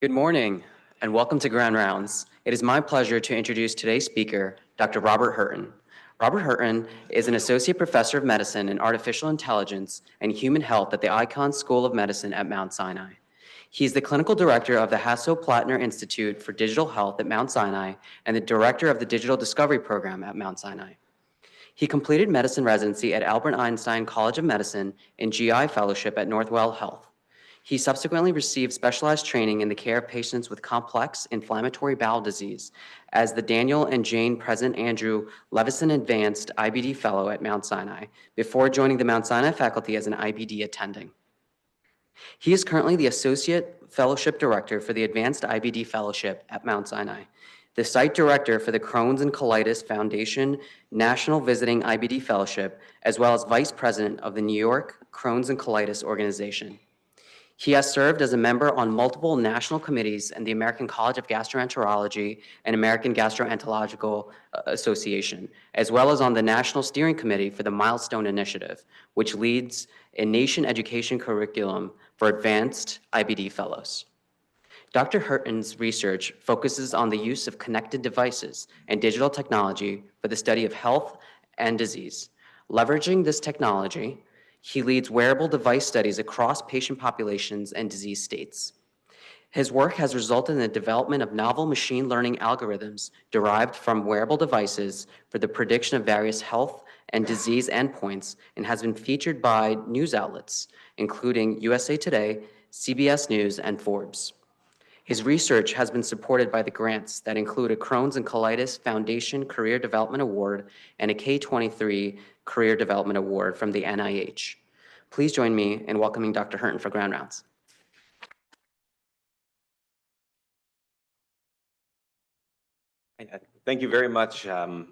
Good morning, and welcome to Grand Rounds. It is my pleasure to introduce today's speaker, Dr. Robert Hirten. Robert Hirten is an associate professor of medicine in artificial intelligence and human health at the Icahn School of Medicine at Mount Sinai. He is the clinical director of the Hasso-Plattner Institute for Digital Health at Mount Sinai and the director of the Digital Discovery Program at Mount Sinai. He completed medicine residency at Albert Einstein College of Medicine and GI fellowship at Northwell Health. He subsequently received specialized training in the care of patients with complex inflammatory bowel disease as the Daniel and Jane President Andrew Levison Advanced IBD Fellow at Mount Sinai before joining the Mount Sinai faculty as an IBD attending. He is currently the Associate Fellowship Director for the Advanced IBD Fellowship at Mount Sinai, the Site Director for the Crohn's and Colitis Foundation National Visiting IBD Fellowship, as well as Vice President of the New York Crohn's and Colitis Organization. He has served as a member on multiple national committees in the American College of Gastroenterology and American Gastroenterological Association, as well as on the National Steering Committee for the Milestone Initiative, which leads a nation education curriculum for advanced IBD fellows. Dr. Hirten's research focuses on the use of connected devices and digital technology for the study of health and disease. Leveraging this technology, he leads wearable device studies across patient populations and disease states. His work has resulted in the development of novel machine learning algorithms derived from wearable devices for the prediction of various health and disease endpoints and has been featured by news outlets, including USA Today, CBS News, and Forbes. His research has been supported by the grants that include a Crohn's and Colitis Foundation Career Development Award and a K23 Career Development Award from the NIH. Please join me in welcoming Dr. Hirten for Grand Rounds. Thank you very much for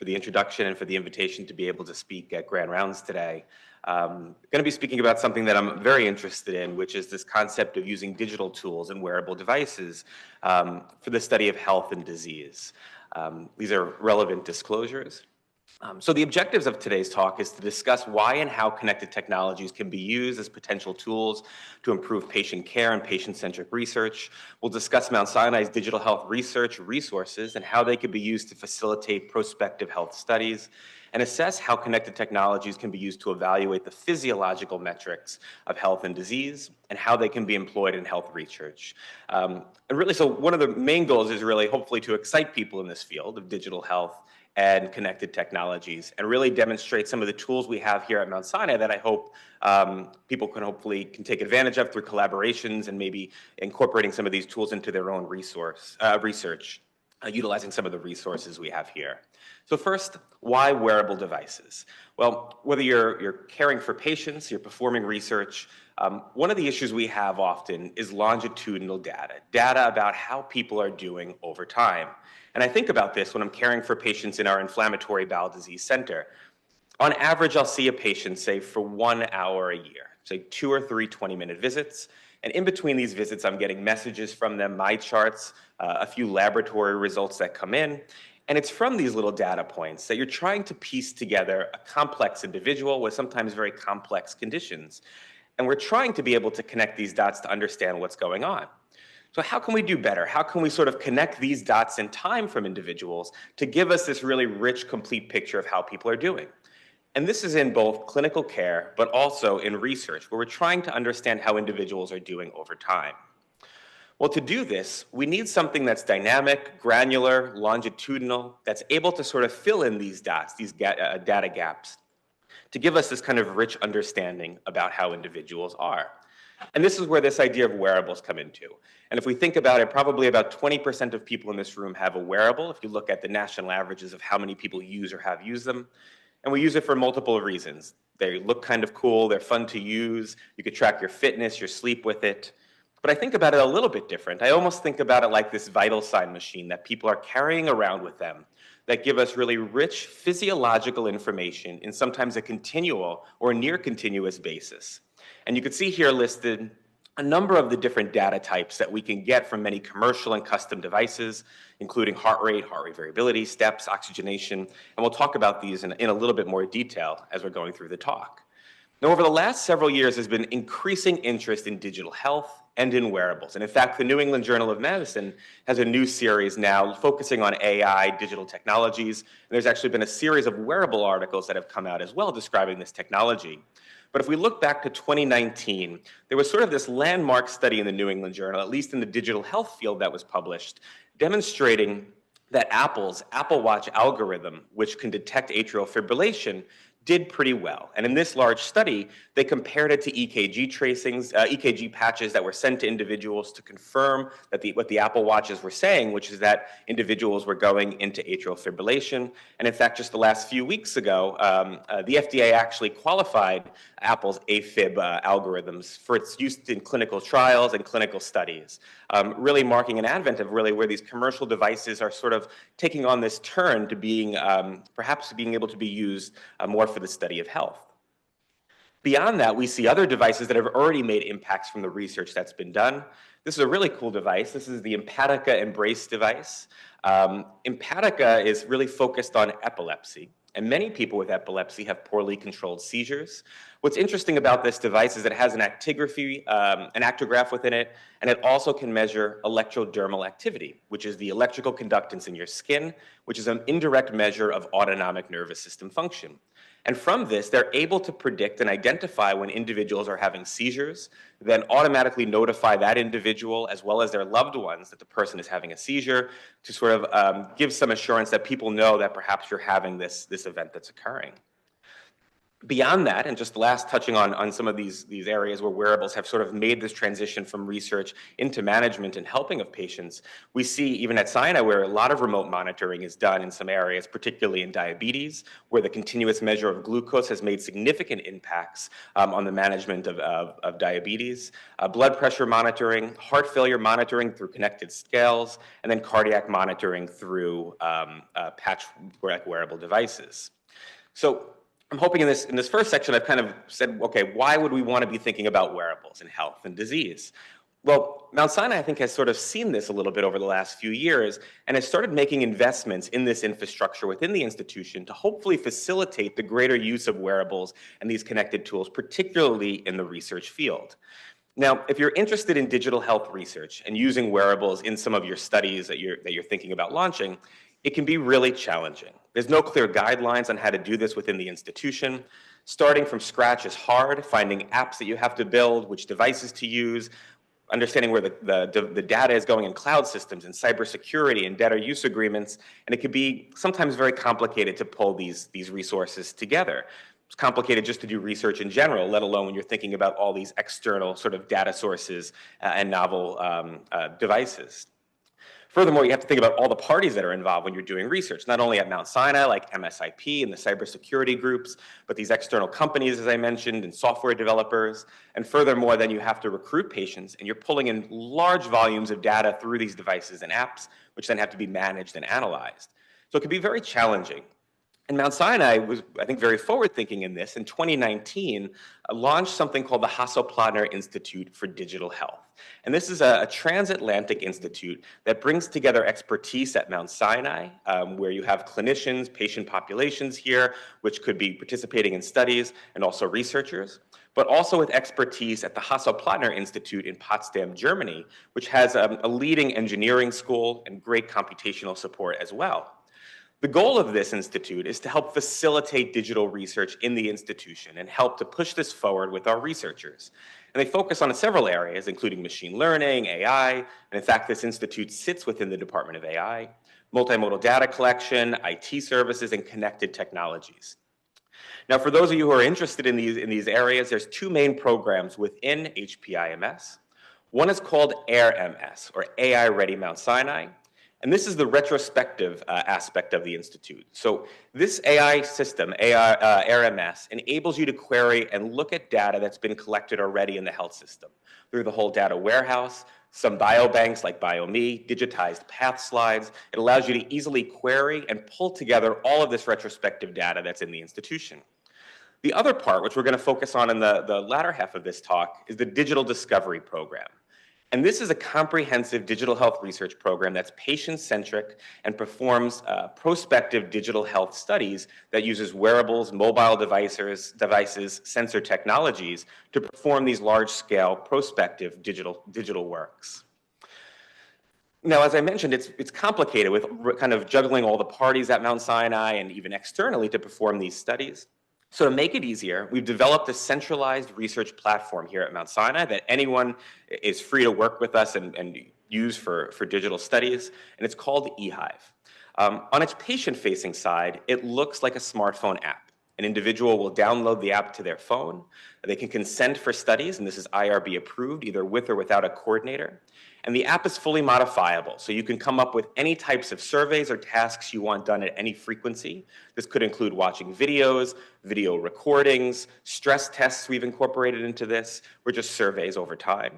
the introduction and for the invitation to be able to speak at Grand Rounds today. I'm going to be speaking about something that I'm very interested in, which is this concept of using digital tools and wearable devices for the study of health and disease. These are relevant disclosures. So the objectives of today's talk is to discuss why and how connected technologies can be used as potential tools to improve patient care and patient-centric research. We'll discuss Mount Sinai's digital health research resources and how they could be used to facilitate prospective health studies, and assess how connected technologies can be used to evaluate the physiological metrics of health and disease and how they can be employed in health research. And really, so one of the main goals is really hopefully to excite people in this field of digital health and connected technologies, and really demonstrate some of the tools we have here at Mount Sinai that I hope people can hopefully take advantage of through collaborations and maybe incorporating some of these tools into their own research, utilizing some of the resources we have here. So first, why wearable devices? Well, whether you're caring for patients, you're performing research, one of the issues we have often is longitudinal data about how people are doing over time. And I think about this when I'm caring for patients in our inflammatory bowel disease center. On average, I'll see a patient, say, for 1 hour a year, say 2 or 3 20-minute visits. And in between these visits, I'm getting messages from them, my charts, a few laboratory results that come in. And it's from these little data points that you're trying to piece together a complex individual with sometimes very complex conditions. And we're trying to be able to connect these dots to understand what's going on. So how can we do better? How can we sort of connect these dots in time from individuals to give us this really rich, complete picture of how people are doing? And this is in both clinical care, but also in research, where we're trying to understand how individuals are doing over time. Well, to do this, we need something that's dynamic, granular, longitudinal, that's able to sort of fill in these dots, these data gaps, to give us this kind of rich understanding about how individuals are. And this is where this idea of wearables come into. And if we think about it, probably about 20% of people in this room have a wearable, if you look at the national averages of how many people use or have used them. And we use it for multiple reasons. They look kind of cool, they're fun to use, you could track your fitness, your sleep with it. But I think about it a little bit different. I almost think about it like this vital sign machine that people are carrying around with them that give us really rich physiological information in sometimes a continual or near continuous basis. And you can see here listed a number of the different data types that we can get from many commercial and custom devices, including heart rate variability, steps, oxygenation, and we'll talk about these in a little bit more detail as we're going through the talk. Now, over the last several years, there's been increasing interest in digital health and in wearables. And in fact, the New England Journal of Medicine has a new series now focusing on AI, digital technologies. And there's actually been a series of wearable articles that have come out as well describing this technology. But if we look back to 2019, there was sort of this landmark study in the New England Journal, at least in the digital health field, that was published, demonstrating that Apple's Apple Watch algorithm, which can detect atrial fibrillation, did pretty well. And in this large study, they compared it to EKG tracings, EKG patches that were sent to individuals to confirm that what the Apple Watches were saying, which is that individuals were going into atrial fibrillation. And in fact, just the last few weeks ago, the FDA actually qualified Apple's AFib algorithms for its use in clinical trials and clinical studies, really marking an advent of really where these commercial devices are sort of taking on this turn to being perhaps being able to be used more for the study of health. Beyond that, we see other devices that have already made impacts from the research that's been done. This is a really cool device. This is the Empatica Embrace device. Empatica is really focused on epilepsy, and many people with epilepsy have poorly controlled seizures. What's interesting about this device is that it has an actigraphy, an actigraph within it, and it also can measure electrodermal activity, which is the electrical conductance in your skin, which is an indirect measure of autonomic nervous system function. And from this, they're able to predict and identify when individuals are having seizures, then automatically notify that individual as well as their loved ones that the person is having a seizure to sort of give some assurance that people know that perhaps you're having this event that's occurring. Beyond that, and just last touching on some of these areas where wearables have sort of made this transition from research into management and helping of patients, we see even at Sinai where a lot of remote monitoring is done in some areas, particularly in diabetes, where the continuous measure of glucose has made significant impacts on the management of diabetes, blood pressure monitoring, heart failure monitoring through connected scales, and then cardiac monitoring through patch wearable devices. So I'm hoping in this first section I've kind of said, okay, why would we want to be thinking about wearables in health and disease? Well, Mount Sinai, I think, has sort of seen this a little bit over the last few years and has started making investments in this infrastructure within the institution to hopefully facilitate the greater use of wearables and these connected tools, particularly in the research field. Now, if you're interested in digital health research and using wearables in some of your studies that you're thinking about launching, it can be really challenging. There's no clear guidelines on how to do this within the institution. Starting from scratch is hard, finding apps that you have to build, which devices to use, understanding where the data is going in cloud systems and cybersecurity and data use agreements, and it can be sometimes very complicated to pull these resources together. It's complicated just to do research in general, let alone when you're thinking about all these external sort of data sources and novel devices. Furthermore, you have to think about all the parties that are involved when you're doing research, not only at Mount Sinai, like MSIP and the cybersecurity groups, but these external companies, as I mentioned, and software developers. And furthermore, then you have to recruit patients, and you're pulling in large volumes of data through these devices and apps, which then have to be managed and analyzed. So it can be very challenging. And Mount Sinai was, I think, very forward-thinking in this. In 2019, launched something called the Hasso-Plattner Institute for Digital Health. And this is a transatlantic institute that brings together expertise at Mount Sinai, where you have clinicians, patient populations here, which could be participating in studies, and also researchers, but also with expertise at the Hasso-Plattner Institute in Potsdam, Germany, which has a leading engineering school and great computational support as well. The goal of this institute is to help facilitate digital research in the institution and help to push this forward with our researchers. And they focus on several areas, including machine learning, AI, and in fact, this institute sits within the Department of AI, multimodal data collection, IT services, and connected technologies. Now, for those of you who are interested in these areas, there's two main programs within HPIMS. One is called AIR-MS, or AI Ready Mount Sinai. And this is the retrospective aspect of the Institute. So this AI system, AIR-MS, enables you to query and look at data that's been collected already in the health system through the whole data warehouse, some biobanks like BioMe, digitized path slides. It allows you to easily query and pull together all of this retrospective data that's in the institution. The other part, which we're going to focus on in the latter half of this talk, is the digital discovery program. And this is a comprehensive digital health research program that's patient-centric and performs prospective digital health studies that uses wearables, mobile devices, sensor technologies to perform these large-scale prospective digital works. Now, as I mentioned, it's complicated with kind of juggling all the parties at Mount Sinai and even externally to perform these studies. So to make it easier, we've developed a centralized research platform here at Mount Sinai that anyone is free to work with us and use for digital studies, and it's called eHive. On its patient-facing side, it looks like a smartphone app. An individual will download the app to their phone. They can consent for studies, and this is IRB approved, either with or without a coordinator. And the app is fully modifiable, so you can come up with any types of surveys or tasks you want done at any frequency. This could include watching videos, video recordings, stress tests we've incorporated into this, or just surveys over time.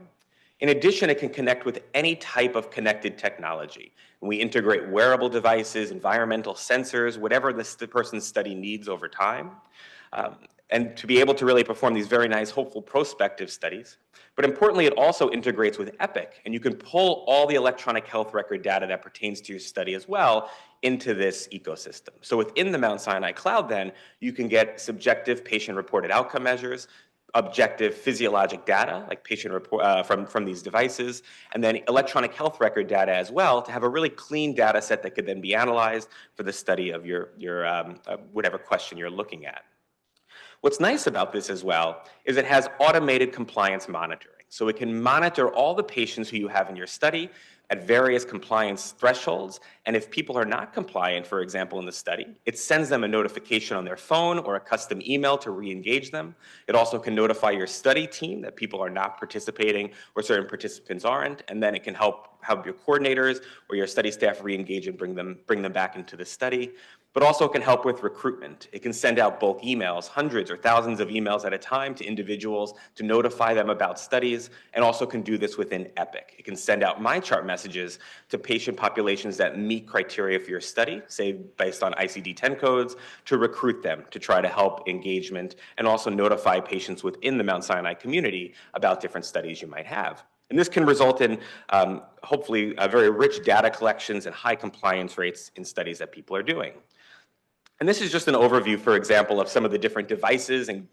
In addition, it can connect with any type of connected technology. And we integrate wearable devices, environmental sensors, whatever the person's study needs over time. And to be able to really perform these very nice, hopeful prospective studies. But importantly, it also integrates with Epic, and you can pull all the electronic health record data that pertains to your study as well into this ecosystem. So within the Mount Sinai cloud, then, you can get subjective patient-reported outcome measures, objective physiologic data, like patient report from these devices, and then electronic health record data as well, to have a really clean data set that could then be analyzed for the study of your whatever question you're looking at. What's nice about this as well is it has automated compliance monitoring. So it can monitor all the patients who you have in your study at various compliance thresholds. And if people are not compliant, for example, in the study, it sends them a notification on their phone or a custom email to re-engage them. It also can notify your study team that people are not participating or certain participants aren't. And then it can help your coordinators or your study staff re-engage and bring them back into the study. But also it can help with recruitment. It can send out bulk emails, hundreds or thousands of emails at a time to individuals to notify them about studies, and also can do this within Epic. It can send out MyChart messages to patient populations that meet criteria for your study, say based on ICD-10 codes, to recruit them, to try to help engagement, and also notify patients within the Mount Sinai community about different studies you might have. And this can result in, hopefully, very rich data collections and high compliance rates in studies that people are doing. And this is just an overview, for example, of some of the different devices and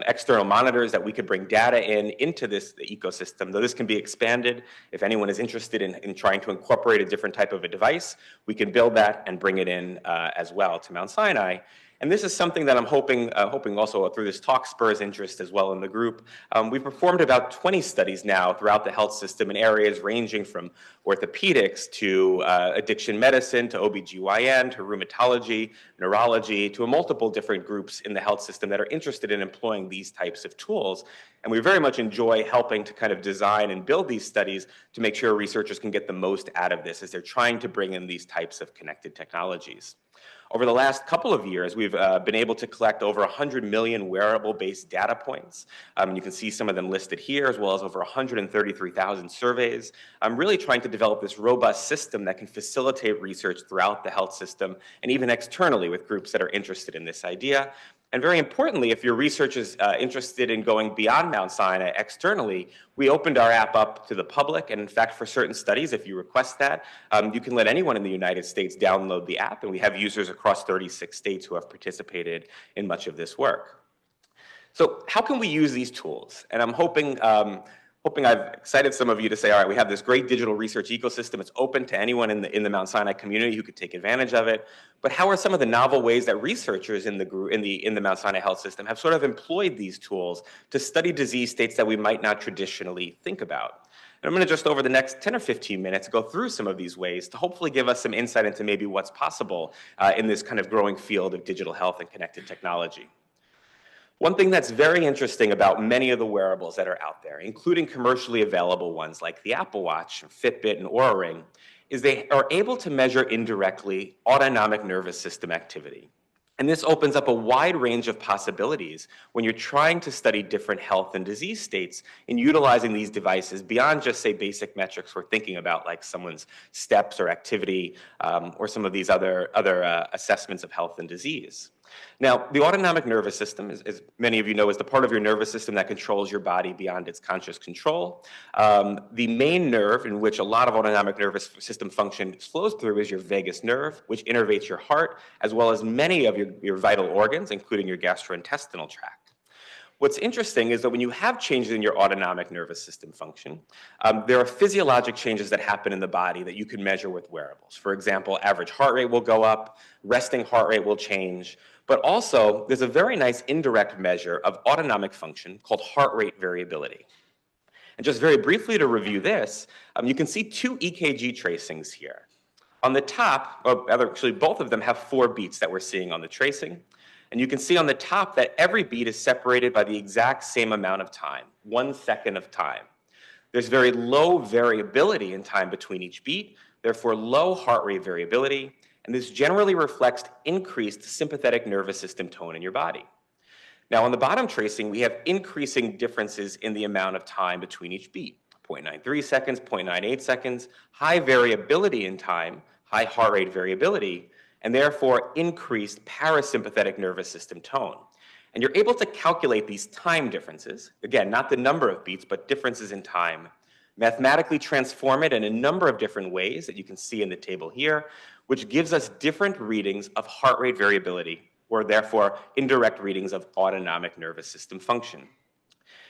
external monitors that we could bring data into this ecosystem. Though this can be expanded, if anyone is interested in trying to incorporate a different type of a device, we can build that and bring it in as well to Mount Sinai. And this is something that I'm hoping also through this talk spurs interest as well in the group. We've performed about 20 studies now throughout the health system in areas ranging from orthopedics to addiction medicine to OBGYN to rheumatology, neurology, to multiple different groups in the health system that are interested in employing these types of tools. And we very much enjoy helping to kind of design and build these studies to make sure researchers can get the most out of this as they're trying to bring in these types of connected technologies. Over the last couple of years, we've been able to collect over 100 million wearable-based data points. You can see some of them listed here, as well as over 133,000 surveys. I'm really trying to develop this robust system that can facilitate research throughout the health system and even externally with groups that are interested in this idea. And very importantly, if your research is interested in going beyond Mount Sinai externally, we opened our app up to the public. And in fact, for certain studies, if you request that, you can let anyone in the United States download the app. And we have users across 36 states who have participated in much of this work. So how can we use these tools? And I'm hoping I've excited some of you to say, all right, we have this great digital research ecosystem. It's open to anyone in the Mount Sinai community who could take advantage of it. But how are some of the novel ways that researchers in the Mount Sinai health system have sort of employed these tools to study disease states that we might not traditionally think about? And I'm going to just over the next 10 or 15 minutes go through some of these ways to hopefully give us some insight into maybe what's possible in this kind of growing field of digital health and connected technology. One thing that's very interesting about many of the wearables that are out there, including commercially available ones like the Apple Watch, Fitbit, and Oura Ring, is they are able to measure indirectly autonomic nervous system activity. And this opens up a wide range of possibilities when you're trying to study different health and disease states in utilizing these devices beyond just, say, basic metrics we're thinking about, like someone's steps or activity, or some of these other assessments of health and disease. Now, the autonomic nervous system, as many of you know, is the part of your nervous system that controls your body beyond its conscious control. The main nerve in which a lot of autonomic nervous system function flows through is your vagus nerve, which innervates your heart, as well as many of your vital organs, including your gastrointestinal tract. What's interesting is that when you have changes in your autonomic nervous system function, there are physiologic changes that happen in the body that you can measure with wearables. For example, average heart rate will go up, resting heart rate will change, but also there's a very nice indirect measure of autonomic function called heart rate variability. And just very briefly to review this, you can see two EKG tracings here. On the top, or actually both of them have 4 beats that we're seeing on the tracing. And you can see on the top that every beat is separated by the exact same amount of time, 1 second of time. There's very low variability in time between each beat, therefore low heart rate variability, and this generally reflects increased sympathetic nervous system tone in your body. Now on the bottom tracing, we have increasing differences in the amount of time between each beat, 0.93 seconds, 0.98 seconds, high variability in time, high heart rate variability, and therefore increased parasympathetic nervous system tone. And you're able to calculate these time differences, again, not the number of beats, but differences in time, mathematically transform it in a number of different ways that you can see in the table here, which gives us different readings of heart rate variability, or therefore indirect readings of autonomic nervous system function.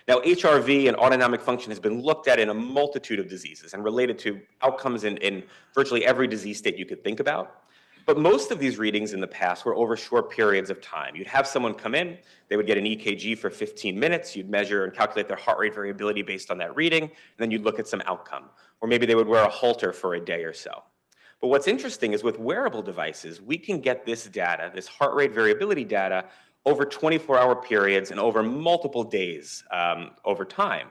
Now, HRV and autonomic function has been looked at in a multitude of diseases and related to outcomes in virtually every disease state you could think about. But most of these readings in the past were over short periods of time. You'd have someone come in, they would get an EKG for 15 minutes, you'd measure and calculate their heart rate variability based on that reading, and then you'd look at some outcome. Or maybe they would wear a halter for a day or so. But what's interesting is with wearable devices, we can get this data, this heart rate variability data, over 24-hour periods and over multiple days over time.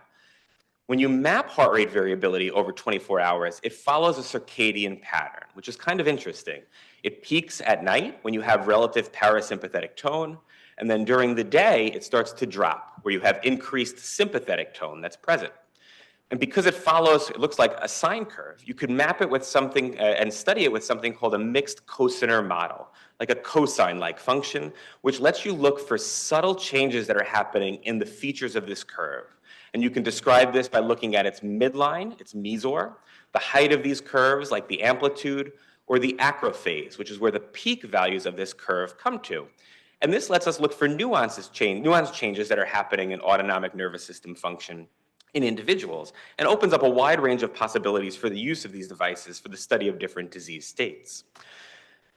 When you map heart rate variability over 24 hours, it follows a circadian pattern, which is kind of interesting. It peaks at night when you have relative parasympathetic tone, and then during the day, it starts to drop, where you have increased sympathetic tone that's present. And because it follows, it looks like a sine curve, you could map it with something and study it with something called a mixed cosinar model, like a cosine-like function, which lets you look for subtle changes that are happening in the features of this curve. And you can describe this by looking at its midline, its mesor, the height of these curves, like the amplitude, or the acrophase, which is where the peak values of this curve come to. And this lets us look for nuance changes that are happening in autonomic nervous system function in individuals, and opens up a wide range of possibilities for the use of these devices for the study of different disease states.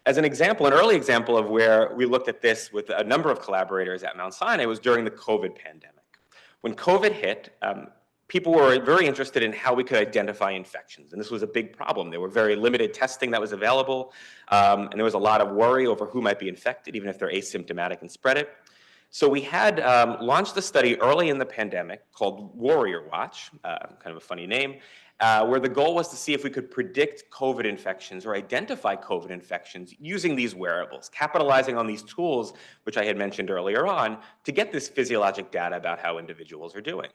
As an example, an early example of where we looked at this with a number of collaborators at Mount Sinai was during the COVID pandemic. When COVID hit, people were very interested in how we could identify infections, and this was a big problem. There were very limited testing that was available, and there was a lot of worry over who might be infected, even if they're asymptomatic and spread it. So we had launched a study early in the pandemic called Warrior Watch, kind of a funny name, where the goal was to see if we could predict COVID infections or identify COVID infections using these wearables, capitalizing on these tools, which I had mentioned earlier on, to get this physiologic data about how individuals are doing.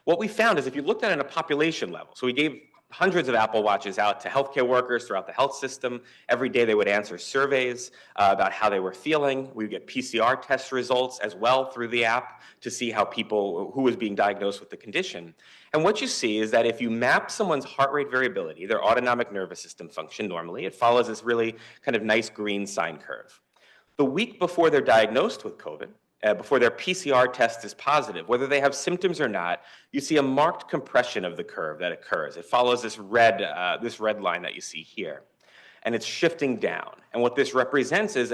What we found is if you looked at it on a population level, so we gave hundreds of Apple Watches out to healthcare workers throughout the health system. Every day they would answer surveys about how they were feeling. We would get PCR test results as well through the app to see how who was being diagnosed with the condition. And what you see is that if you map someone's heart rate variability, their autonomic nervous system function normally, it follows this really kind of nice green sine curve. The week before they're diagnosed with COVID, before their PCR test is positive, whether they have symptoms or not, you see a marked compression of the curve that occurs. It follows this red line that you see here, and it's shifting down. And what this represents is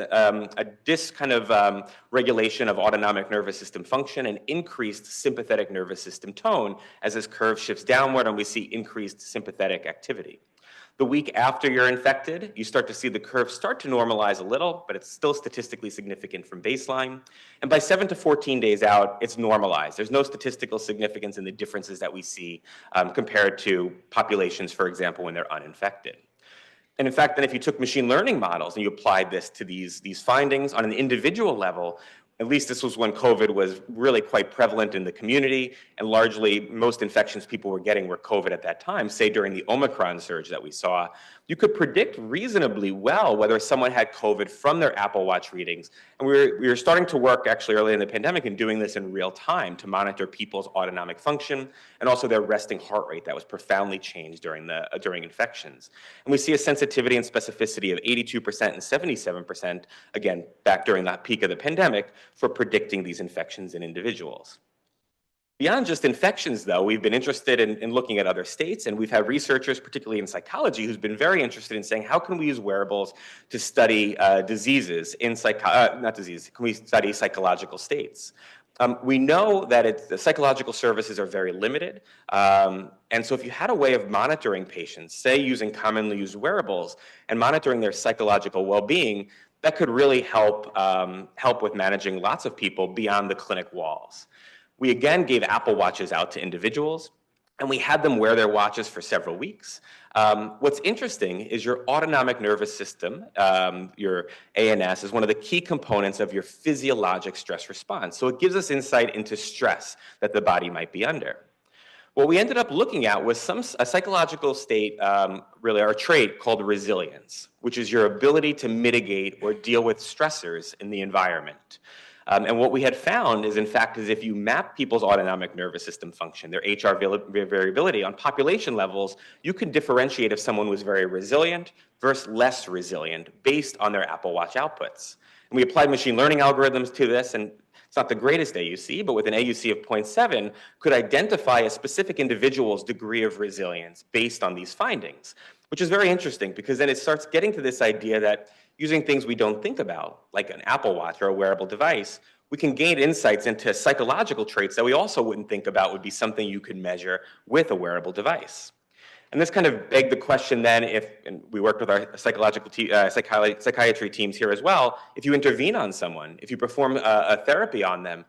this kind of regulation of autonomic nervous system function and increased sympathetic nervous system tone as this curve shifts downward and we see increased sympathetic activity. The week after you're infected, you start to see the curve start to normalize a little, but it's still statistically significant from baseline. And by 7 to 14 days out, it's normalized. There's no statistical significance in the differences that we see compared to populations, for example, when they're uninfected. And in fact, then if you took machine learning models and you applied this to these findings on an individual level, At least this was when COVID was really quite prevalent in the community, and largely most infections people were getting were COVID at that time, say during the Omicron surge that we saw. You could predict reasonably well whether someone had COVID from their Apple Watch readings. And we were starting to work actually early in the pandemic and doing this in real time to monitor people's autonomic function and also their resting heart rate that was profoundly changed during infections. And we see a sensitivity and specificity of 82% and 77%, again, back during the peak of the pandemic, for predicting these infections in individuals. Beyond just infections, though, we've been interested in looking at other states, and we've had researchers, particularly in psychology, who's been very interested in saying, how can we use wearables to study diseases in not diseases, can we study psychological states? We know that the psychological services are very limited, and so if you had a way of monitoring patients, say using commonly used wearables and monitoring their psychological well-being, that could really help with managing lots of people beyond the clinic walls. We again gave Apple Watches out to individuals, and we had them wear their watches for several weeks. What's interesting is your autonomic nervous system, your ANS, is one of the key components of your physiologic stress response. So it gives us insight into stress that the body might be under. What we ended up looking at was a psychological state, really our trait called resilience, which is your ability to mitigate or deal with stressors in the environment. And what we had found is, in fact, is if you map people's autonomic nervous system function, their HR variability on population levels, you can differentiate if someone was very resilient versus less resilient based on their Apple Watch outputs. And we applied machine learning algorithms to this, and it's not the greatest AUC, but with an AUC of 0.7, could identify a specific individual's degree of resilience based on these findings, which is very interesting because then it starts getting to this idea that using things we don't think about, like an Apple Watch or a wearable device, we can gain insights into psychological traits that we also wouldn't think about would be something you could measure with a wearable device. And this kind of begged the question then, and we worked with our psychiatry teams here as well, if you intervene on someone, if you perform a therapy on them,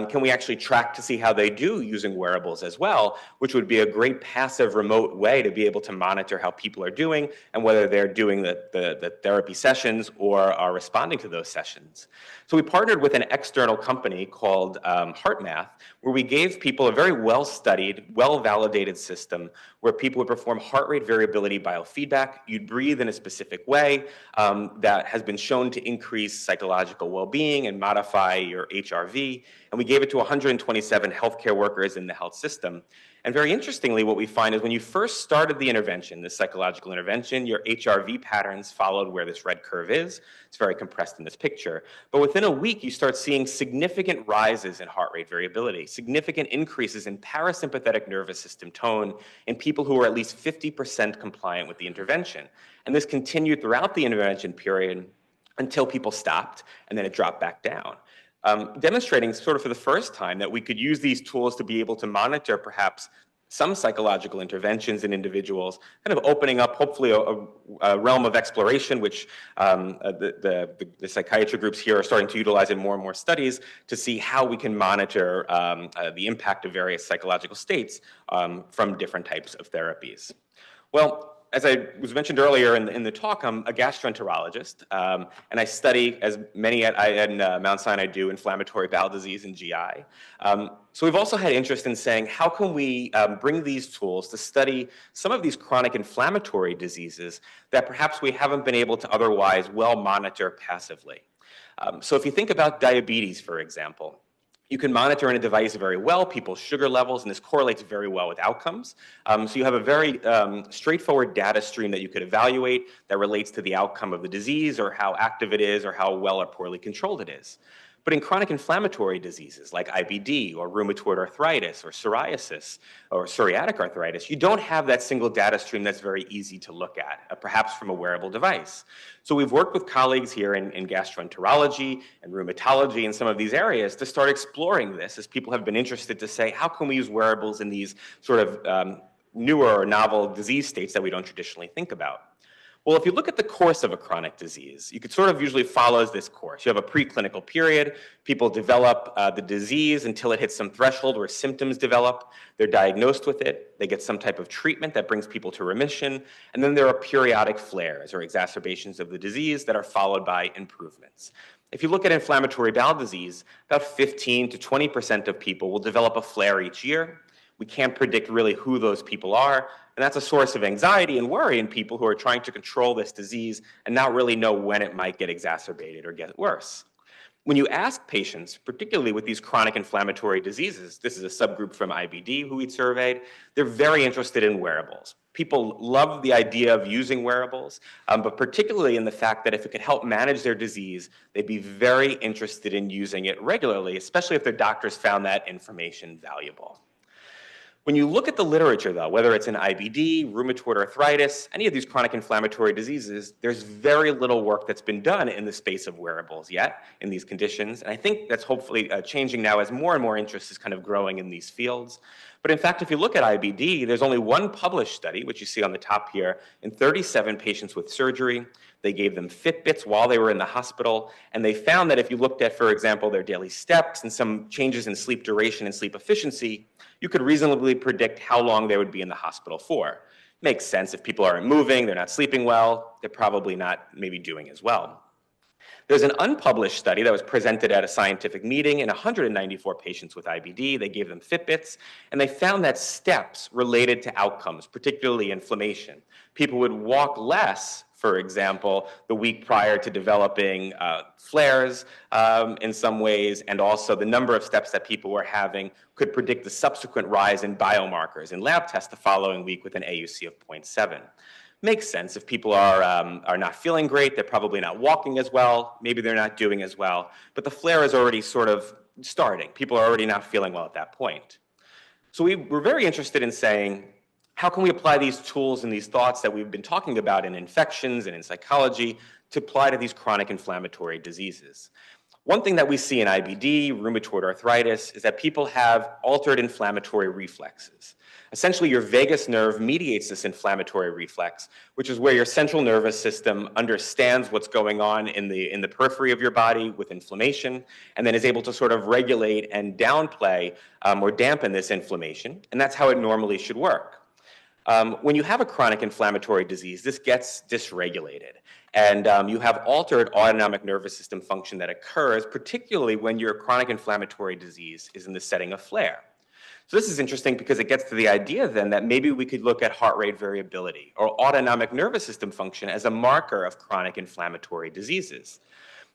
can we actually track to see how they do using wearables as well, which would be a great passive remote way to be able to monitor how people are doing and whether they're doing the therapy sessions or are responding to those sessions. So we partnered with an external company called HeartMath, where we gave people a very well-studied, well-validated system where people would perform heart rate variability biofeedback. You'd breathe in a specific way that has been shown to increase psychological well-being and modify your HRV. And we gave it to 127 healthcare workers in the health system. And very interestingly, what we find is when you first started the intervention, the psychological intervention, your HRV patterns followed where this red curve is. It's very compressed in this picture. But within a week, you start seeing significant rises in heart rate variability, significant increases in parasympathetic nervous system tone in people who were at least 50% compliant with the intervention. And this continued throughout the intervention period until people stopped, and then it dropped back down. Demonstrating sort of for the first time that we could use these tools to be able to monitor perhaps some psychological interventions in individuals, kind of opening up hopefully a realm of exploration, which the psychiatry groups here are starting to utilize in more and more studies to see how we can monitor the impact of various psychological states from different types of therapies. Well, as I was mentioned earlier in the talk, I'm a gastroenterologist, and I study, as many at Mount Sinai do, inflammatory bowel disease and GI. So we've also had interest in saying, how can we bring these tools to study some of these chronic inflammatory diseases that perhaps we haven't been able to otherwise well monitor passively? So if you think about diabetes, for example, you can monitor in a device very well people's sugar levels, and this correlates very well with outcomes. So you have a very straightforward data stream that you could evaluate that relates to the outcome of the disease or how active it is or how well or poorly controlled it is. But in chronic inflammatory diseases like IBD or rheumatoid arthritis or psoriasis or psoriatic arthritis, you don't have that single data stream that's very easy to look at, perhaps from a wearable device. So we've worked with colleagues here in gastroenterology and rheumatology and some of these areas to start exploring this as people have been interested to say, how can we use wearables in these sort of newer or novel disease states that we don't traditionally think about? Well, if you look at the course of a chronic disease, you could sort of usually follow this course. You have a preclinical period. People develop the disease until it hits some threshold where symptoms develop. They're diagnosed with it. They get some type of treatment that brings people to remission. And then there are periodic flares or exacerbations of the disease that are followed by improvements. If you look at inflammatory bowel disease, about 15 to 20% of people will develop a flare each year. We can't predict really who those people are, and that's a source of anxiety and worry in people who are trying to control this disease and not really know when it might get exacerbated or get worse. When you ask patients, particularly with these chronic inflammatory diseases, this is a subgroup from IBD who we surveyed, they're very interested in wearables. People love the idea of using wearables, but particularly in the fact that if it could help manage their disease, they'd be very interested in using it regularly, especially if their doctors found that information valuable. When you look at the literature, though, whether it's in IBD, rheumatoid arthritis, any of these chronic inflammatory diseases, there's very little work that's been done in the space of wearables yet in these conditions. And I think that's hopefully changing now as more and more interest is kind of growing in these fields. But in fact, if you look at IBD, there's only one published study, which you see on the top here, in 37 patients with surgery. They gave them Fitbits while they were in the hospital, and they found that if you looked at, for example, their daily steps and some changes in sleep duration and sleep efficiency, you could reasonably predict how long they would be in the hospital for. Makes sense. If people aren't moving, they're not sleeping well, they're probably not maybe doing as well. There's an unpublished study that was presented at a scientific meeting in 194 patients with IBD. They gave them Fitbits, and they found that steps related to outcomes, particularly inflammation. People would walk less, for example, the week prior to developing flares in some ways, and also the number of steps that people were having could predict the subsequent rise in biomarkers in lab tests the following week with an AUC of 0.7. Makes sense. If people are not feeling great, they're probably not walking as well, maybe they're not doing as well, but the flare is already sort of starting. People are already not feeling well at that point. So we were very interested in saying, how can we apply these tools and these thoughts that we've been talking about in infections and in psychology to apply to these chronic inflammatory diseases? One thing that we see in IBD, rheumatoid arthritis, is that people have altered inflammatory reflexes. Essentially, your vagus nerve mediates this inflammatory reflex, which is where your central nervous system understands what's going on in the periphery of your body with inflammation, and then is able to sort of regulate and downplay or dampen this inflammation, and that's how it normally should work. When you have a chronic inflammatory disease, this gets dysregulated, and you have altered autonomic nervous system function that occurs, particularly when your chronic inflammatory disease is in the setting of flare. So this is interesting because it gets to the idea then that maybe we could look at heart rate variability or autonomic nervous system function as a marker of chronic inflammatory diseases.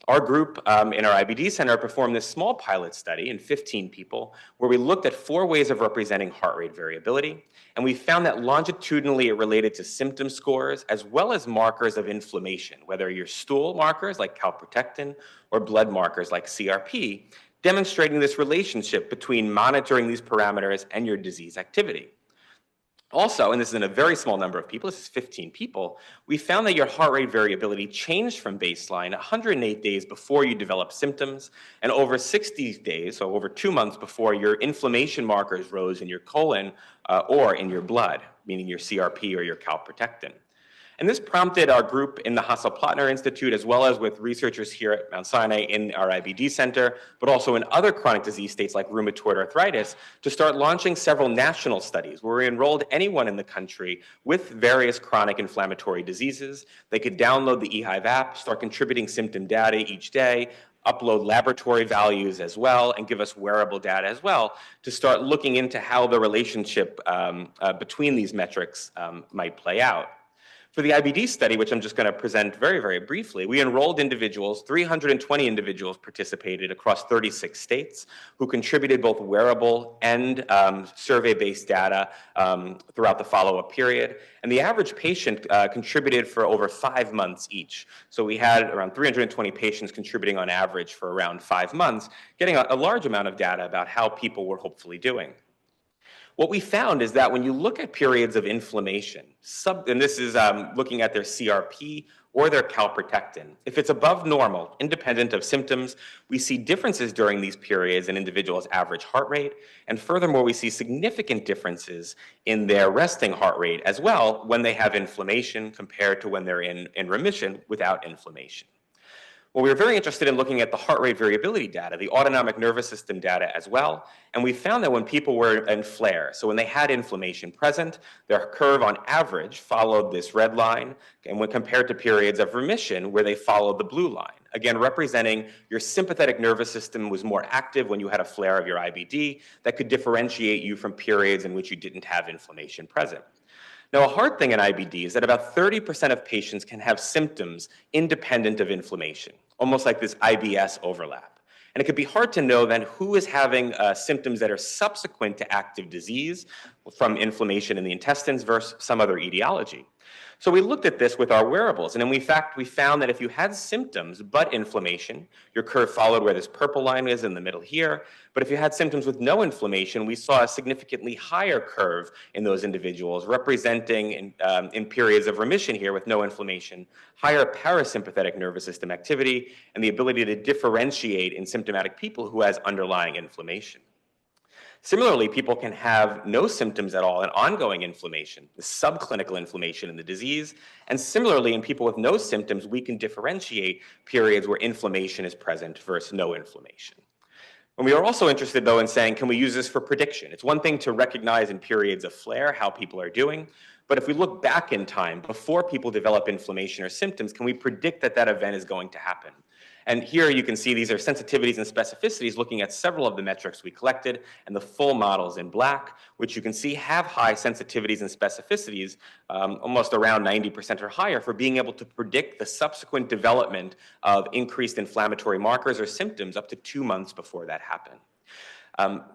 Our group in our IBD center performed this small pilot study in 15 people where we looked at 4 ways of representing heart rate variability, and we found that longitudinally it related to symptom scores as well as markers of inflammation, whether your stool markers like calprotectin or blood markers like CRP, demonstrating this relationship between monitoring these parameters and your disease activity. Also, and this is in a very small number of people, this is 15 people, we found that your heart rate variability changed from baseline 108 days before you developed symptoms and over 60 days, so over 2 months before your inflammation markers rose in your colon or in your blood, meaning your CRP or your calprotectin. And this prompted our group in the Hasso-Plattner Institute, as well as with researchers here at Mount Sinai in our IBD center, but also in other chronic disease states like rheumatoid arthritis, to start launching several national studies where we enrolled anyone in the country with various chronic inflammatory diseases. They could download the eHive app, start contributing symptom data each day, upload laboratory values as well, and give us wearable data as well to start looking into how the relationship between these metrics might play out. For the IBD study, which I'm just going to present very, very briefly, we enrolled individuals, 320 individuals participated across 36 states who contributed both wearable and survey-based data throughout the follow-up period. And the average patient contributed for over 5 months each. So we had around 320 patients contributing on average for around 5 months, getting a large amount of data about how people were hopefully doing. What we found is that when you look at periods of inflammation, and this is looking at their CRP or their calprotectin, if it's above normal, independent of symptoms, we see differences during these periods in individuals' average heart rate, and furthermore, we see significant differences in their resting heart rate as well when they have inflammation compared to when they're in remission without inflammation. Well, we were very interested in looking at the heart rate variability data, the autonomic nervous system data as well, and we found that when people were in flare, so when they had inflammation present, their curve on average followed this red line, and when compared to periods of remission where they followed the blue line. again, representing your sympathetic nervous system was more active when you had a flare of your IBD that could differentiate you from periods in which you didn't have inflammation present. Now, a hard thing in IBD is that about 30% of patients can have symptoms independent of inflammation, almost like this IBS overlap. And it could be hard to know then who is having symptoms that are subsequent to active disease from inflammation in the intestines versus some other etiology. So we looked at this with our wearables, and in fact, we found that if you had symptoms but inflammation, your curve followed where this purple line is in the middle here, but if you had symptoms with no inflammation, we saw a significantly higher curve in those individuals, representing in periods of remission here with no inflammation, higher parasympathetic nervous system activity, and the ability to differentiate in symptomatic people who has underlying inflammation. Similarly, people can have no symptoms at all and ongoing inflammation, the subclinical inflammation in the disease. And similarly, in people with no symptoms, we can differentiate periods where inflammation is present versus no inflammation. And we are also interested, though, in saying, can we use this for prediction? It's one thing to recognize in periods of flare how people are doing, but if we look back in time, before people develop inflammation or symptoms, can we predict that that event is going to happen? And here you can see these are sensitivities and specificities looking at several of the metrics we collected, and the full models in black, which you can see have high sensitivities and specificities, almost around 90% or higher, for being able to predict the subsequent development of increased inflammatory markers or symptoms up to 2 months before that happened.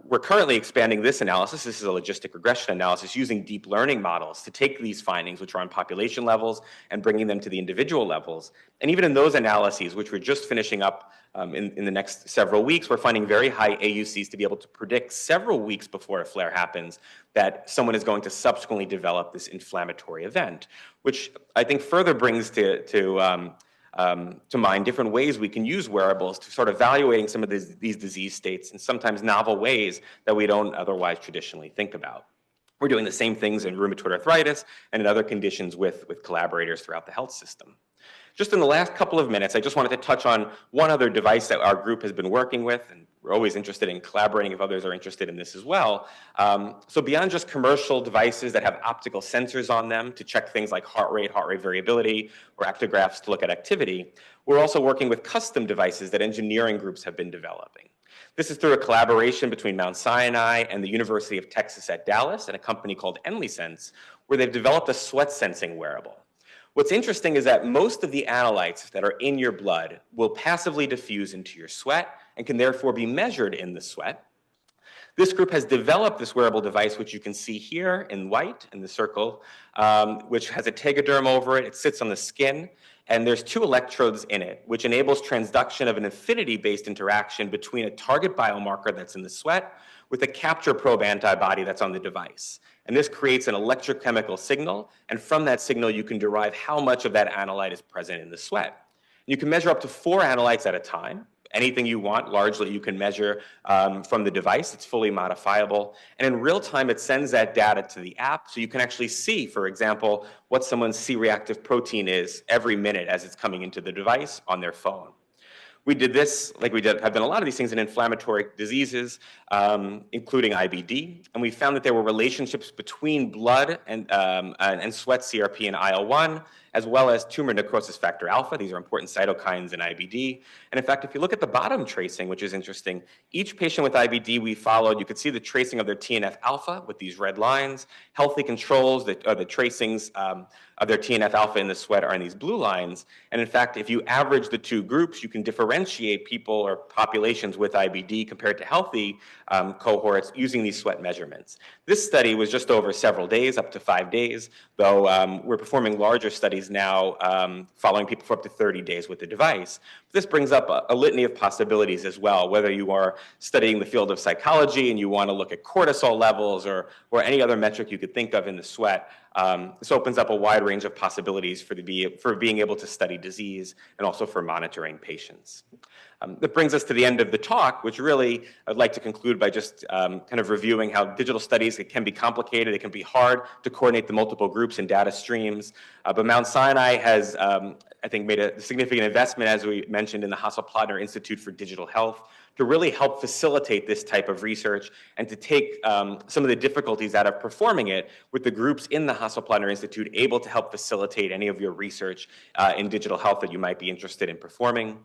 We're currently expanding this analysis. This is a logistic regression analysis using deep learning models to take these findings, which are on population levels, and bringing them to the individual levels. And even in those analyses, which we're just finishing up in the next several weeks, we're finding very high AUCs to be able to predict several weeks before a flare happens that someone is going to subsequently develop this inflammatory event, which I think further brings to mind different ways we can use wearables to sort of evaluating some of these disease states in sometimes novel ways that we don't otherwise traditionally think about. We're doing the same things in rheumatoid arthritis and in other conditions with collaborators throughout the health system. Just in the last couple of minutes, I just wanted to touch on one other device that our group has been working with, and we're always interested in collaborating if others are interested in this as well. So beyond just commercial devices that have optical sensors on them to check things like heart rate variability, or actigraphs to look at activity, we're also working with custom devices that engineering groups have been developing. This is through a collaboration between Mount Sinai and the University of Texas at Dallas and a company called EnlySense, where they've developed a sweat sensing wearable. What's interesting is that most of the analytes that are in your blood will passively diffuse into your sweat and can therefore be measured in the sweat. This group has developed this wearable device, which you can see here in white in the circle, which has a tegaderm over it. It sits on the skin, and there's 2 electrodes in it, which enables transduction of an affinity-based interaction between a target biomarker that's in the sweat with a capture probe antibody that's on the device. And this creates an electrochemical signal, and from that signal, you can derive how much of that analyte is present in the sweat. You can measure up to 4 analytes at a time. Anything you want, largely, you can measure from the device. It's fully modifiable. And in real time, it sends that data to the app, so you can actually see, for example, what someone's C-reactive protein is every minute as it's coming into the device on their phone. We did this, like have done a lot of these things in inflammatory diseases, including IBD, and we found that there were relationships between blood and sweat CRP and IL-1, as well as tumor necrosis factor alpha. These are important cytokines in IBD. And in fact, if you look at the bottom tracing, which is interesting, each patient with IBD we followed, you could see the tracing of their TNF alpha with these red lines. Healthy controls, the tracings of their TNF alpha in the sweat are in these blue lines. And in fact, if you average the 2 groups, you can differentiate people or populations with IBD compared to healthy cohorts using these sweat measurements. This study was just over several days, up to 5 days, though we're performing larger studies now following people for up to 30 days with the device. This brings up a litany of possibilities as well, whether you are studying the field of psychology and you want to look at cortisol levels or any other metric you could think of in the sweat. This opens up a wide range of possibilities for being able to study disease and also for monitoring patients. That brings us to the end of the talk, which really I'd like to conclude by just kind of reviewing how digital studies, it can be complicated, it can be hard to coordinate the multiple groups and data streams, but Mount Sinai has, I think, made a significant investment, as we mentioned, in the Hasso-Plattner Institute for Digital Health to really help facilitate this type of research and to take some of the difficulties out of performing it with the groups in the Hasso-Plattner Institute able to help facilitate any of your research in digital health that you might be interested in performing.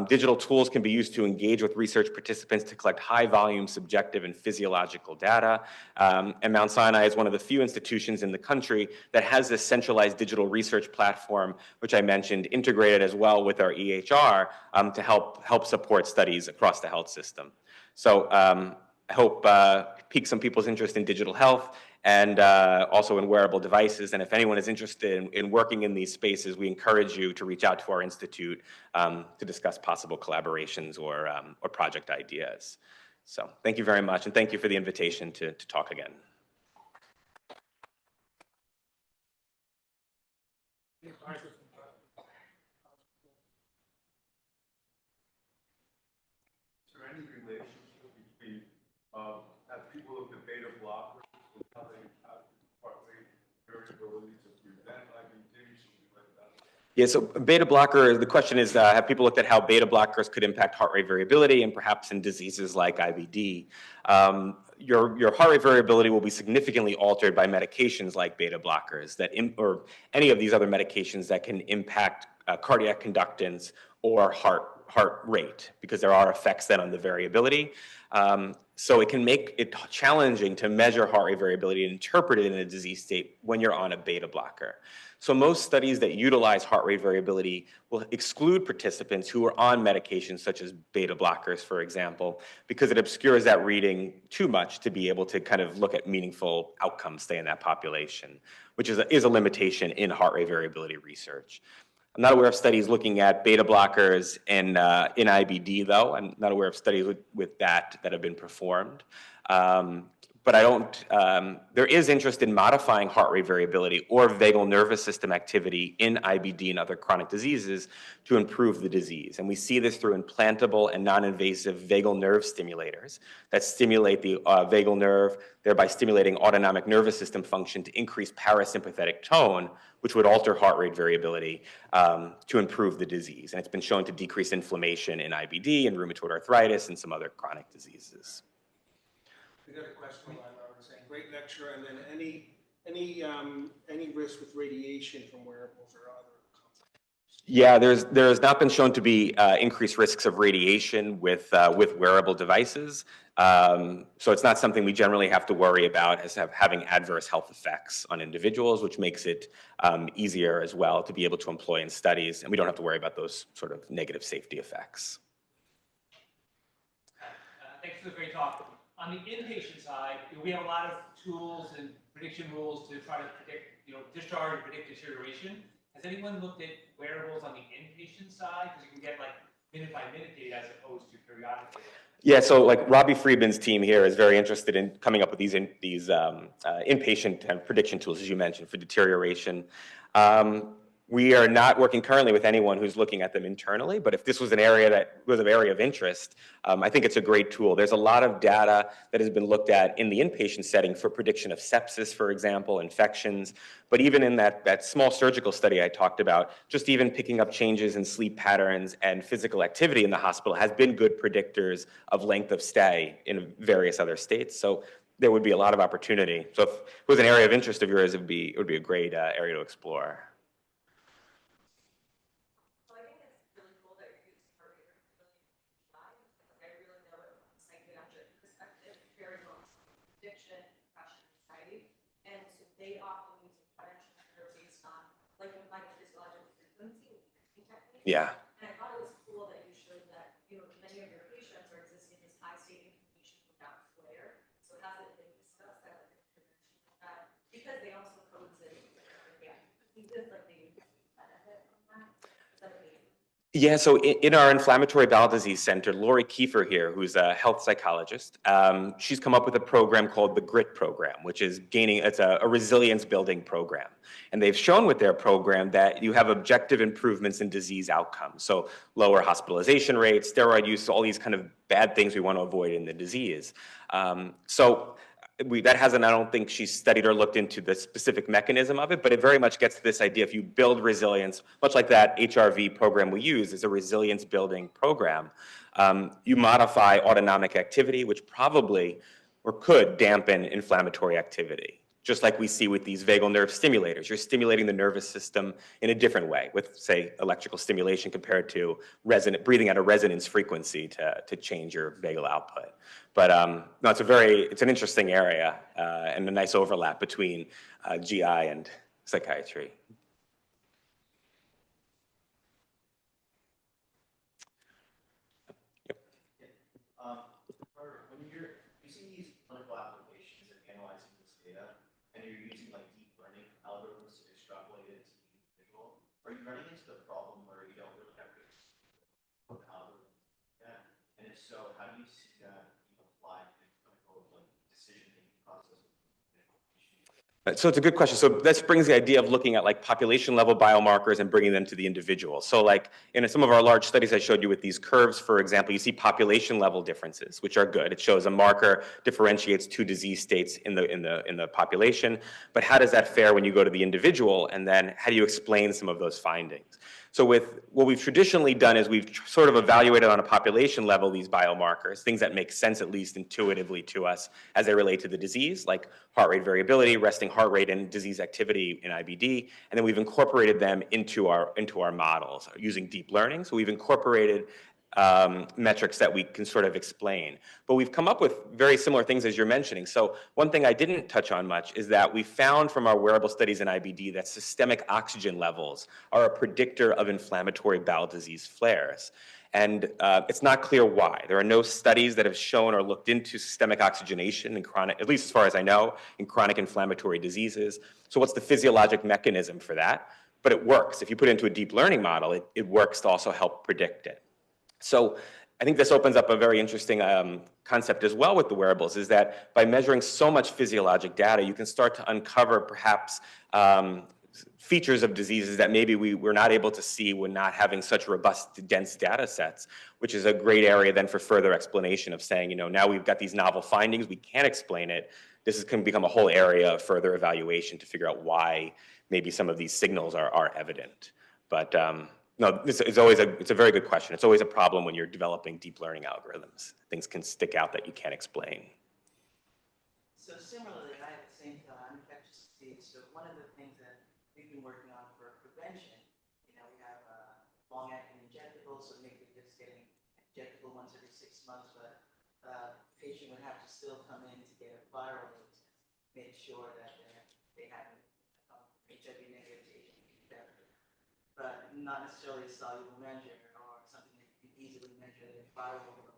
Digital tools can be used to engage with research participants to collect high-volume subjective and physiological data. And Mount Sinai is one of the few institutions in the country that has this centralized digital research platform, which I mentioned, integrated as well with our EHR to help support studies across the health system. So I hope pique some people's interest in digital health and also in wearable devices. And if anyone is interested in working in these spaces, we encourage you to reach out to our institute to discuss possible collaborations or project ideas. So thank you very much, and thank you for the invitation to talk again. Is there any relationship between have people looked at beta blockers and how they have heart rate variability to prevent IBD, something like that? Yeah, so beta blocker, the question is, have people looked at how beta blockers could impact heart rate variability and perhaps in diseases like IBD? Your heart rate variability will be significantly altered by medications like beta blockers or any of these other medications that can impact cardiac conductance or heart rate, because there are effects then on the variability. So it can make it challenging to measure heart rate variability and interpret it in a disease state when you're on a beta blocker. So most studies that utilize heart rate variability will exclude participants who are on medications such as beta blockers, for example, because it obscures that reading too much to be able to kind of look at meaningful outcomes, say, in that population, which is a limitation in heart rate variability research. I'm not aware of studies looking at beta blockers in IBD, though. I'm not aware of studies with that have been performed. But there is interest in modifying heart rate variability or vagal nervous system activity in IBD and other chronic diseases to improve the disease. And we see this through implantable and non-invasive vagal nerve stimulators that stimulate the vagal nerve, thereby stimulating autonomic nervous system function to increase parasympathetic tone, which would alter heart rate variability to improve the disease. And it's been shown to decrease inflammation in IBD and rheumatoid arthritis and some other chronic diseases. We got a question online, Robert, saying, great lecture, and then any risk with radiation from wearables or other components? Yeah, there's not been shown to be increased risks of radiation with wearable devices. So it's not something we generally have to worry about as having adverse health effects on individuals, which makes it easier as well to be able to employ in studies, and we don't have to worry about those sort of negative safety effects. Thanks for the great talk. On the inpatient side, we have a lot of tools and prediction rules to try to predict, discharge and predict deterioration. Has anyone looked at wearables on the inpatient side? Because you can get like minute by minute data as opposed to periodic data. Yeah, so like Robbie Friedman's team here is very interested in coming up with these inpatient prediction tools, as you mentioned, for deterioration. We are not working currently with anyone who's looking at them internally, but if this was an area that was an area of interest, I think it's a great tool. There's a lot of data that has been looked at in the inpatient setting for prediction of sepsis, for example, infections, but even in that small surgical study I talked about, just even picking up changes in sleep patterns and physical activity in the hospital has been good predictors of length of stay in various other states. So there would be a lot of opportunity. So if it was an area of interest of yours, it would be a great area to explore. Yeah. And I thought it was cool that you showed that, many of your patients are existing in this high state inflammation without flare. So has it been discussed that because they also coexist, because like they benefit from that? Is that amazing? Yeah, so in our Inflammatory Bowel Disease Center, Lori Kiefer here, who's a health psychologist, she's come up with a program called the GRIT program, which is it's a resilience building program. And they've shown with their program that you have objective improvements in disease outcomes. So lower hospitalization rates, steroid use, all these kind of bad things we want to avoid in the disease. So that hasn't, I don't think she's studied or looked into the specific mechanism of it, but it very much gets to this idea if you build resilience, much like that HRV program we use is a resilience building program. You modify autonomic activity, which probably or could dampen inflammatory activity. Just like we see with these vagal nerve stimulators. You're stimulating the nervous system in a different way with, say, electrical stimulation compared to breathing at a resonance frequency to change your vagal output. But no, it's an interesting area and a nice overlap between GI and psychiatry. When you're using these clinical applications and analyzing this data, and you're using like deep learning algorithms to extrapolate it to the individual, are you running into the problem where you don't really have good algorithms? Yeah. And if so, how do you see that applied in clinical decision-making process? So it's a good question. So this brings the idea of looking at like population level biomarkers and bringing them to the individual. So like in some of our large studies I showed you with these curves, for example, you see population level differences, which are good. It shows a marker differentiates two disease states in the population. But how does that fare when you go to the individual? And then how do you explain some of those findings? So with what we've traditionally done is we've sort of evaluated on a population level these biomarkers, things that make sense at least intuitively to us as they relate to the disease, like heart rate variability, resting heart rate, and disease activity in IBD. And then we've incorporated them into our models using deep learning. So we've incorporated metrics that we can sort of explain. But we've come up with very similar things as you're mentioning. So one thing I didn't touch on much is that we found from our wearable studies in IBD that systemic oxygen levels are a predictor of inflammatory bowel disease flares. And it's not clear why. There are no studies that have shown or looked into systemic oxygenation in chronic, at least as far as I know, in chronic inflammatory diseases. So what's the physiologic mechanism for that? But it works. If you put it into a deep learning model, it works to also help predict it. So I think this opens up a very interesting concept as well with the wearables, is that by measuring so much physiologic data, you can start to uncover perhaps features of diseases that maybe we're not able to see when not having such robust, dense data sets, which is a great area then for further explanation of saying, now we've got these novel findings, we can't explain it. This can become a whole area of further evaluation to figure out why maybe some of these signals are evident. But no, it's a very good question. It's always a problem when you're developing deep learning algorithms. Things can stick out that you can't explain. So similarly, I have the same infectious disease. So one of the things that we've been working on for prevention, we have long-acting injectables, so maybe they're just getting injectable once every 6 months, but the patient would have to still come in to get a viral load test, make sure that they have HIV negative therapy, but not necessarily a soluble measure or something that you can easily measure the viral load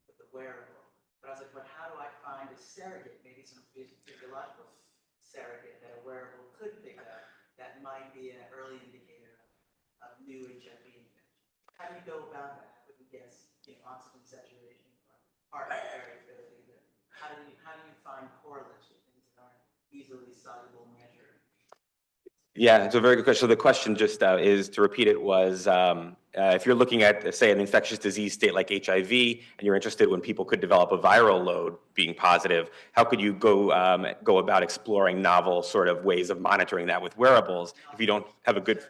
with the wearable. But I was like, but how do I find a surrogate, maybe some physiological surrogate that a wearable could pick up that might be an early indicator of new HIV infection? How do you go about that? I wouldn't guess oxygen saturation or heart rate variability, but how do you find correlates with things that aren't easily soluble measured? Yeah, it's a very good question. So the question just is, to repeat it, was if you're looking at, say, an infectious disease state like HIV, and you're interested when people could develop a viral load being positive, how could you go about exploring novel sort of ways of monitoring that with wearables if you don't have a good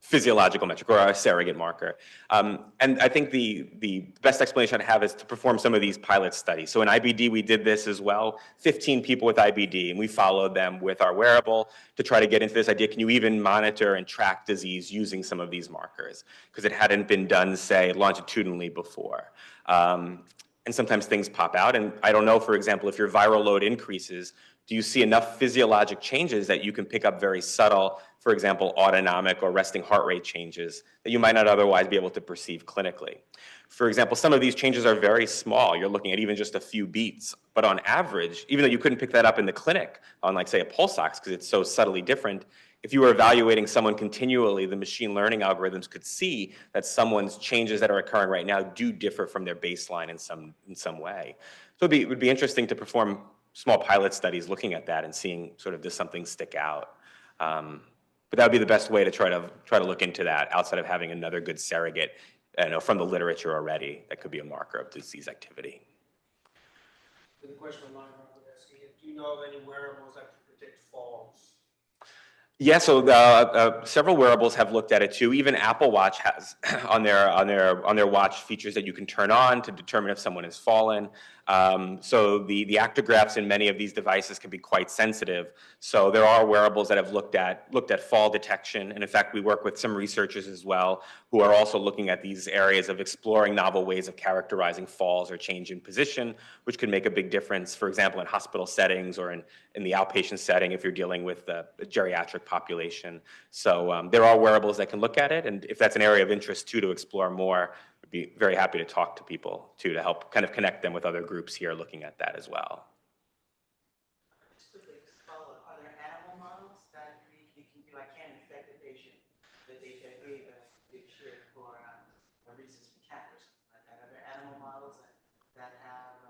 physiological metric or a surrogate marker? And I think the best explanation I have is to perform some of these pilot studies. So in IBD, we did this as well, 15 people with IBD, and we followed them with our wearable to try to get into this idea, can you even monitor and track disease using some of these markers? Because it hadn't been done, say, longitudinally before. And sometimes things pop out, and I don't know, for example, if your viral load increases, do you see enough physiologic changes that you can pick up very subtle, for example, autonomic or resting heart rate changes that you might not otherwise be able to perceive clinically? For example, some of these changes are very small. You're looking at even just a few beats. But on average, even though you couldn't pick that up in the clinic on, like, say, a pulse ox because it's so subtly different, if you were evaluating someone continually, the machine learning algorithms could see that someone's changes that are occurring right now do differ from their baseline in some way. So it would be interesting to perform small pilot studies looking at that and seeing sort of does something stick out. But that would be the best way to try to look into that outside of having another good surrogate from the literature already that could be a marker of disease activity. The question online, Rob, asking, do you know of any wearables that can predict falls? Yeah, so several wearables have looked at it too. Even Apple Watch has on their watch features that you can turn on to determine if someone has fallen. So the actographs in many of these devices can be quite sensitive. So there are wearables that have looked at fall detection, and in fact, we work with some researchers as well who are also looking at these areas of exploring novel ways of characterizing falls or change in position, which could make a big difference. For example, in hospital settings or in the outpatient setting if you're dealing with a geriatric population. So there are wearables that can look at it, and if that's an area of interest too to explore more, I'd be very happy to talk to people too to help kind of connect them with other groups here looking at that as well. Just quickly, follow up, are there animal models that we can do? I can't infect a patient with HIV, but I could cure for a resistant cat or something like that. Are there animal models that have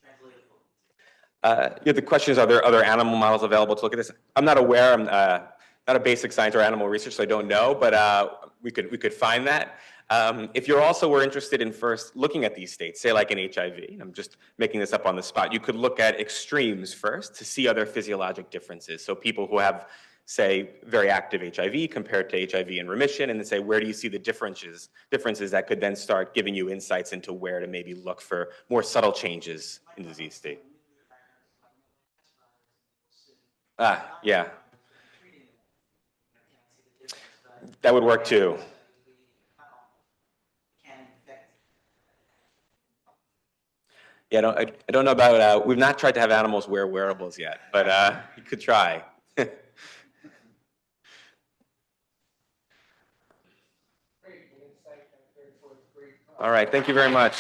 translatable? Yeah, the question is, are there other animal models available to look at this? I'm not aware. I'm not a basic science or animal research, so I don't know, but we could find that. If you're also were interested in first looking at these states, say like in HIV, and I'm just making this up on the spot, you could look at extremes first to see other physiologic differences. So people who have, say, very active HIV compared to HIV in remission, and then say, where do you see the differences that could then start giving you insights into where to maybe look for more subtle changes in disease state. Yeah, that would work too. Yeah, I don't know about, we've not tried to have animals wear wearables yet, but you could try. All right, thank you very much.